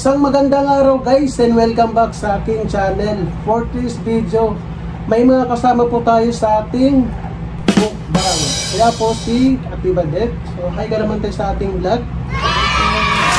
Isang magandang araw guys and welcome back sa aking channel. For this video, may mga kasama po tayo sa ating mukbang. Kaya po si Ate Badet. So hi ka naman tayo sa ating vlog.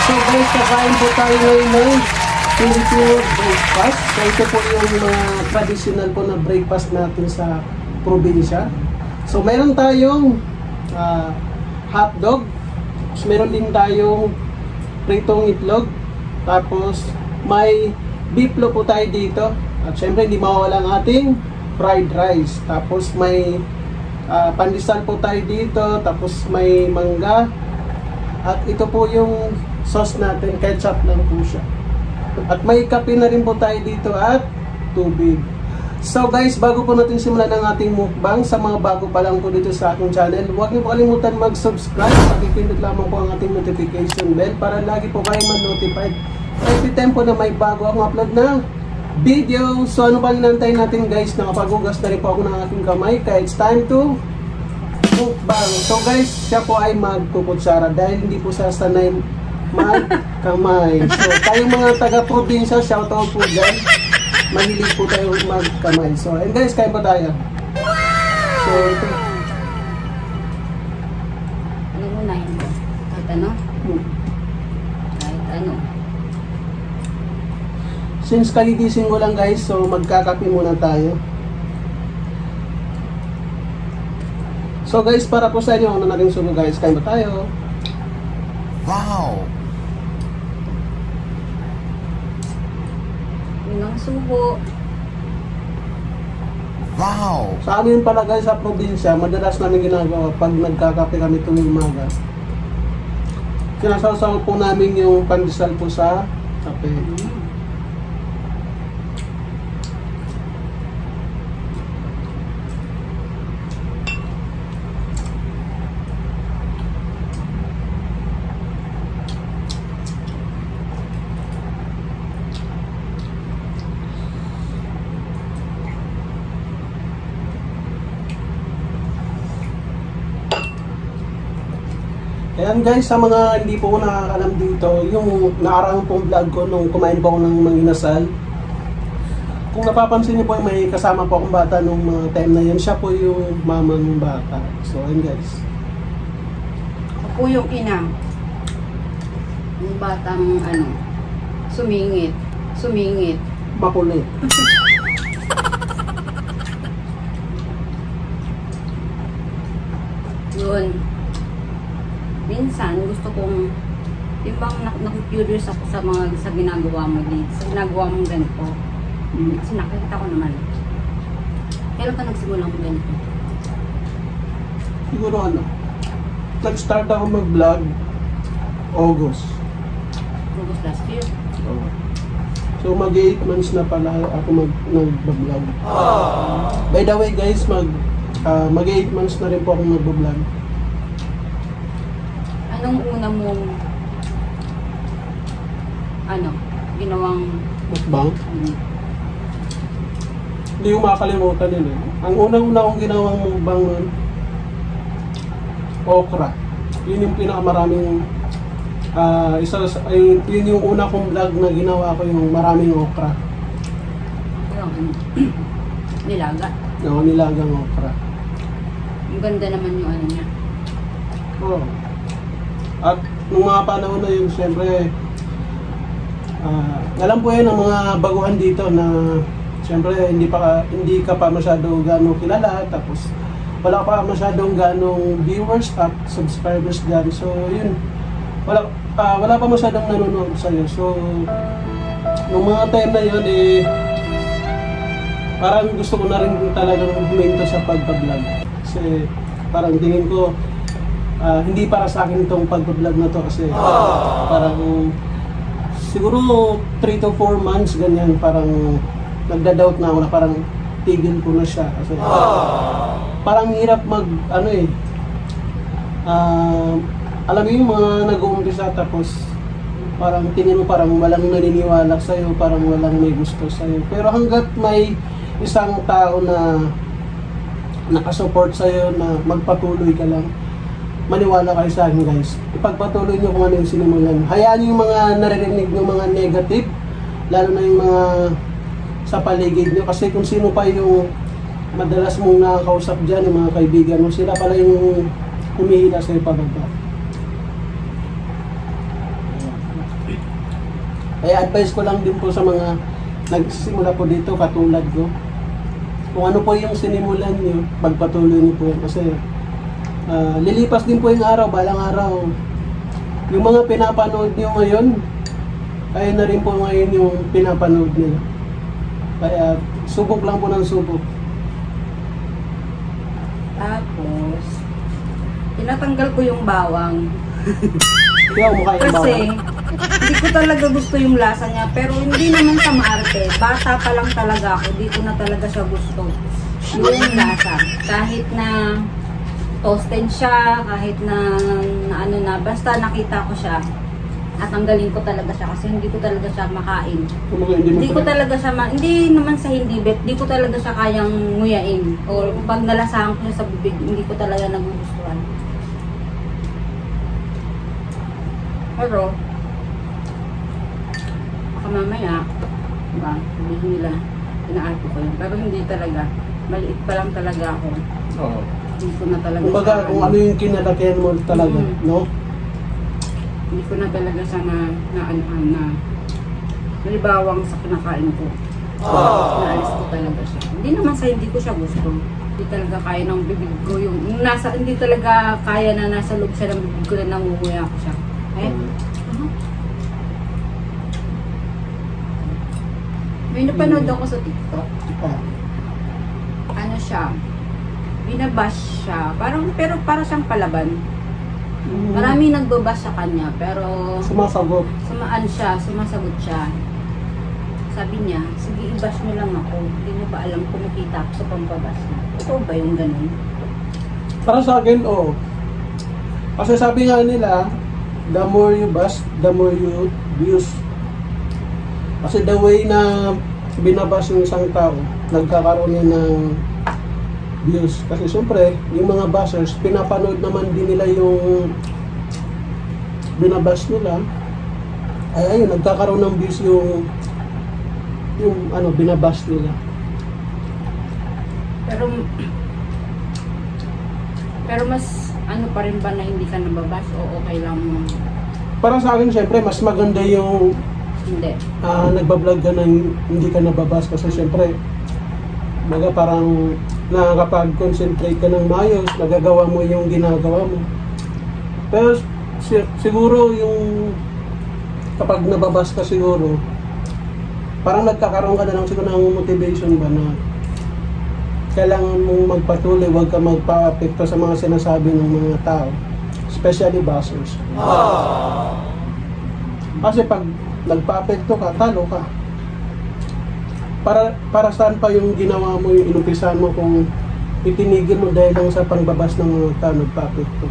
So guys, kakain po tayo ngayon ng Filipino breakfast. So ito po yung mga traditional po na breakfast natin sa probinsya. So meron tayong hotdog. So, meron din tayong pritong itlog. Tapos may beeflo po tayo dito. At syempre hindi mawawala ang ating fried rice. Tapos may pandesal po tayo dito. Tapos may mangga. At ito po yung sauce natin. Ketchup lang po siya. At may kape na rin po tayo dito at tubig. So guys, bago po natin simulan ang ating mukbang, sa mga bago pa lang po dito sa aking channel, huwag niyo po kalimutan mag-subscribe. Pakipindot lamang po ang ating notification bell para lagi po kayo ma-notified every time po na may bago akong upload na video. So ano pa ninantay natin guys, nakapagugas na rin po ako ng aking kamay kaya it's time to mukbang. So guys, siya po ay magkukutsara dahil hindi po siya sanay magkamay. So tayong mga taga-probinsya, shoutout po dyan. Mahilig po tayo magkamay. So, and guys, kain pa tayo. So, ito. Ano muna yun? Kahit ano? Kahit ano? Since kagigising ko lang guys, so magkakape muna tayo. So guys, para po sa inyo, ano na rin sugo guys, kain pa tayo. Wow! Unang subo. Wow! Sa amin pala guys, sa probinsya, madalas namin ginagawa pag nagkakape kami tuwing umaga. Sinasawsaw po namin yung pandesal po sa kape. Ayan guys, sa mga hindi po nakakalam dito, yung naarang pong vlog ko nung kumain po ako ng manginasal. Kung napapansin niyo po, may kasama po akong bata nung mga time na yun. Siya po yung mama ng bata. So ayan guys. Ako po yung ina. Yung batang ano, sumingit. Sumingit. Makulit. Yun. Minsan, gusto kong, yung bang naku-curious ako sa ginagawa mo dito, sa ginagawa mong ganito. Kasi nakikita ko naman. Kailan ka nagsimulang ganito? Siguro ano, nag-start ako mag-vlog August. August last year. So mag 8 months na pala ako nag-vlog. By the way guys, mag 8 months na rin po ako nag-vlog. Anong una mong ginawang Mukbang? Hindi ko makakalimutan yun eh. Ang unang-una kong ginawang mukbang nun, okra. Yun yung pinakamaraming yun yung una kong vlog na ginawa ko, yung maraming okra. nilaga? No, nilagang okra. Ang ganda naman yung ano niya. Oh. At nung mga panahon na yun, siyempre, alam po yan ng mga baguhan dito na siyempre hindi ka pa masyado gano'ng kilala, tapos wala pa masyadong gano'ng viewers at subscribers dyan. So yun, wala pa masyadong nanonood sa'yo. So nung mga time na yun, parang gusto ko na rin talagang huminto sa pagpa-vlog. Kasi parang tingin ko, hindi para sa akin itong pag-vlog na to kasi parang siguro 3 to 4 months ganyan, parang nagda-doubt na ako na parang tigil ko na siya kasi parang hirap alam mo yung mga nag-uumpisa tapos parang tingin mo parang walang naniniwala sa'yo, parang walang may gusto sa'yo, pero hanggat may isang tao na nakasupport sa'yo na magpatuloy ka lang, maniwala kayo sa akin guys. Ipagpatuloy nyo kung ano yung sinimulan. Hayaan yung mga naririnig ng mga negative, lalo na yung mga sa paligid nyo. Kasi kung sino pa yung madalas mong nakakausap dyan, yung mga kaibigan mo, sila pala yung humihila sa'yo pababa. Kaya advice ko lang din po sa mga nagsisimula po dito, katulad ko. Kung ano po yung sinimulan nyo, pagpatuloy nyo po yan. Kasi lilipas din po yung araw, balang araw. Yung mga pinapanood nyo ngayon, kaya na rin po ngayon yung pinapanood nila. Kaya subok lang po ng subok. Tapos, tinatanggal ko yung bawang. Kaya mukha yung Kasi, bawang. hindi ko talaga gusto yung lasa niya. Pero hindi naman sa maarte. Bata pa lang talaga ako. Di ko na talaga siya gusto. Yung lasa. Kahit na toasted siya, kahit na ano na, basta nakita ko siya, at tanggalin ko talaga siya kasi hindi ko talaga siya makain. Hindi ko talaga siya, hindi naman sa hindi bet, hindi ko talaga siya kayang nguyain. O pag nalasahan ko siya sa bibig, hindi ko talaga nagugustuhan. Pero, baka mamaya, diba, sabihin nila, inaarte ko yun. Pero hindi talaga. Maliit pa lang talaga ako. Oo. Hindi ko na talaga Kumbaga, siya, kung ano yung kinalakihan mo talaga, no? hindi ko na talaga siya na nalibawang sa kinakain ko. Naalis ko talaga siya. Hindi naman sa hindi ko siya gusto. Hindi talaga kaya ng bibig ko yung hindi talaga kaya na nasa loob siya ng bibig ko na nangunguya ko siya. May napanood ako sa TikTok. Ano siya? Binabash siya. Pero para siyang palaban. Maraming nagbabash sa kanya, pero Sumasagot. sumasagot siya. Sabi niya, sige i-bash mo lang ako. Hindi mo ba alam kumikita ako sa pambabash niya? Ito ba yung ganun? Para sa akin, oo. Kasi sabi nga nila, the more you bash, the more you views. Kasi the way na binabash yung isang tao, nagkakaroon yun ng views. Kasi siyempre, yung mga bashers, pinapanood naman din nila yung binabash nila. Ay ayun, nagkakaroon ng views yung binabash nila. Pero mas ano pa rin ba na hindi ka nababash o okay lang mo? Para sa akin, siyempre, mas maganda yung Hindi. nagbablog ka na hindi ka nababash. Kasi siyempre, baga parang nakakapag-concentrate ka ng maayos, nagagawa mo yung ginagawa mo. Pero siguro yung kapag nababas ka siguro, parang nagkakaroon ka na lang siguro ng motivation ba na kailangan mong magpatuloy, huwag ka magpa-apekto sa mga sinasabi ng mga tao, especially bashers. Kasi pag nagpa-apekto ka, talo ka. Para saan pa yung ginawa mo, yung inumpisahan mo kung itinigil mo dahil lang sa pangbabas ng mga tao, nagpa-apekto.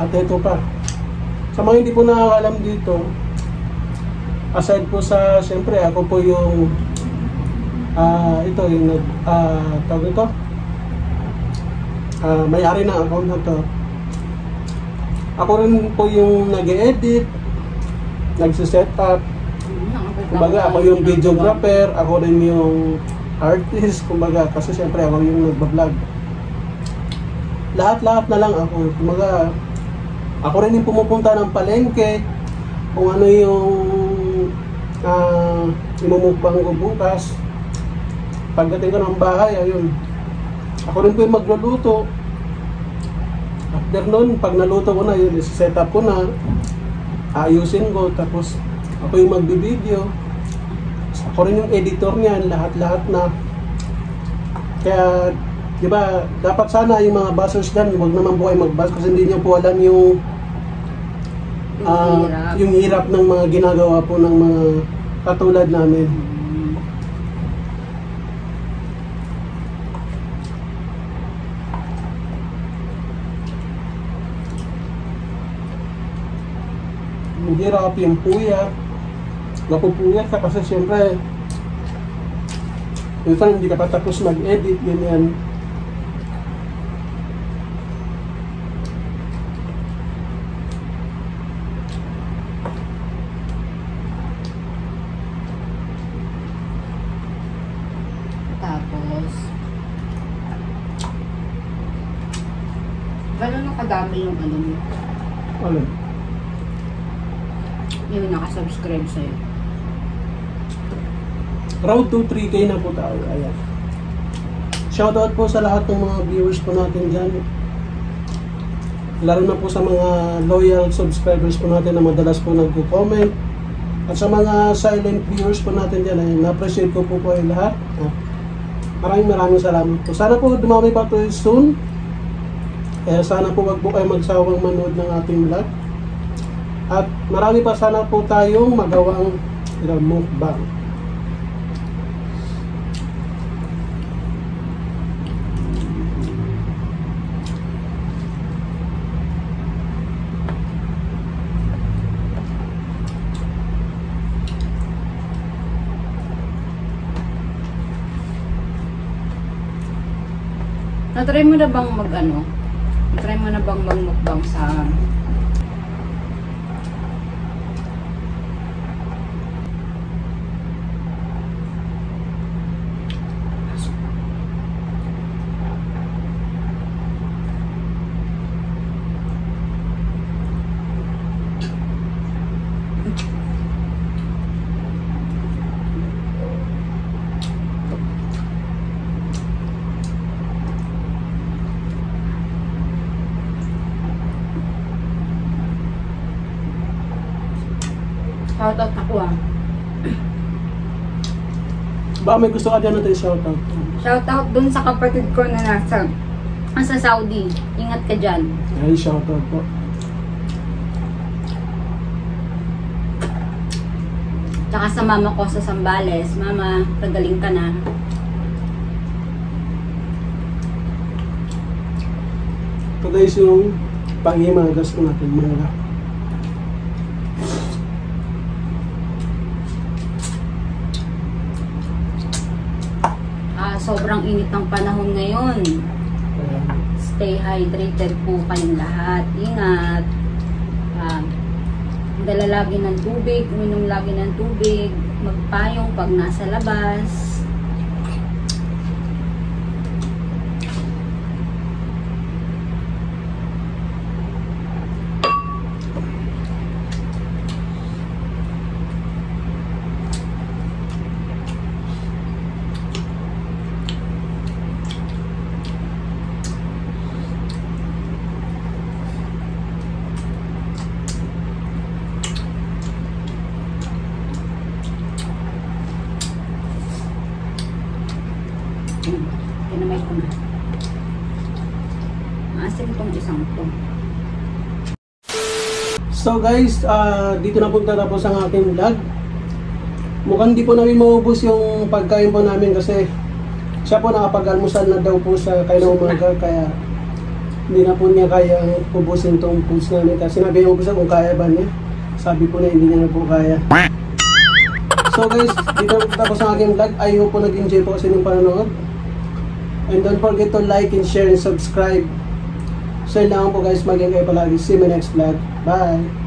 At ito pa, sa mga hindi po nakakalam dito, aside po sa, siyempre ako po yung ito yung tawag ito, may-ari ng account na to. Ako rin po yung nag-edit, nagsiset up. Kumbaga ako yung videographer, ako rin yung artist, kumbaga kasi siyempre ako yung nagbablog. Lahat-lahat na lang ako. Kumbaga ako rin yung pumupunta ng palengke, kung ano yung imumukbang ko bukas. Pagdating ko ng bahay, ayun. Ako rin po yung magluluto. After nun, pag naluto ko na yun, set up ko na, ayusin ko, tapos ako yung magbibideo. Ako rin yung editor niyan, lahat-lahat na. Kaya, di ba, dapat sana yung mga bashers dyan, huwag naman po kayo mag-bash kasi hindi nyo po alam yung yung hirap ng mga ginagawa po ng mga katulad namin. Hindi hirap yung puyat. Napupuyat ka kasi siyempre minsan hindi ka pa tapos mag-edit, ganyan. Tapos, gano'n na kadami yung ano mo, Ano? yung nakasubscribe sa'yo. Road to 3K na po tayo. Ayan. Shoutout po sa lahat ng mga viewers po natin dyan. Lalo na po sa mga loyal subscribers po natin na madalas po nagko-comment. At sa mga silent viewers po natin dyan, ay na-appreciate ko po po ay lahat. Maraming salamat po. Sana po dumami pa po soon. Kaya sana po wag po kayo magsawang manood ng ating vlog. At marami pa sana po tayong magawang mukbang. Na-try mo na bang mag-ano? Na-try mo na bang mag-mukbang sa... Shoutout ako Baka may gusto ka dyan natin shoutout. Shoutout dun sa kapatid ko na nasa Saudi. Ingat ka dyan. Ay, shoutout po. Tsaka sa mama ko sa Sambales. Mama, tagaling ka na. Ito guys yung panghimagas natin mga. Sobrang init ng panahon ngayon. Stay hydrated po kayong lahat. Ingat. Dala lagi ng tubig. Uminom lagi ng tubig. Magpayong pag nasa labas. Kinamay ko na. Maasim tong isang to. So guys, dito na punta na po sa aking vlog. Mukhang di po namin maubos yung pagkain po namin kasi siya po nakapag-almusal na daw po sa kailang umaga, kaya hindi na po niya kaya ubusin tong foods namin. Kasi sinabi niya ubusin kung kaya ba niya. Sabi po na hindi niya na po kaya. So guys, dito na punta po sa aking vlog. I hope po nag-enjoy po kasi ng panonood. And don't forget to like and share and subscribe. So yun lang po guys, maging kayo palagi. See you in my next vlog. Bye!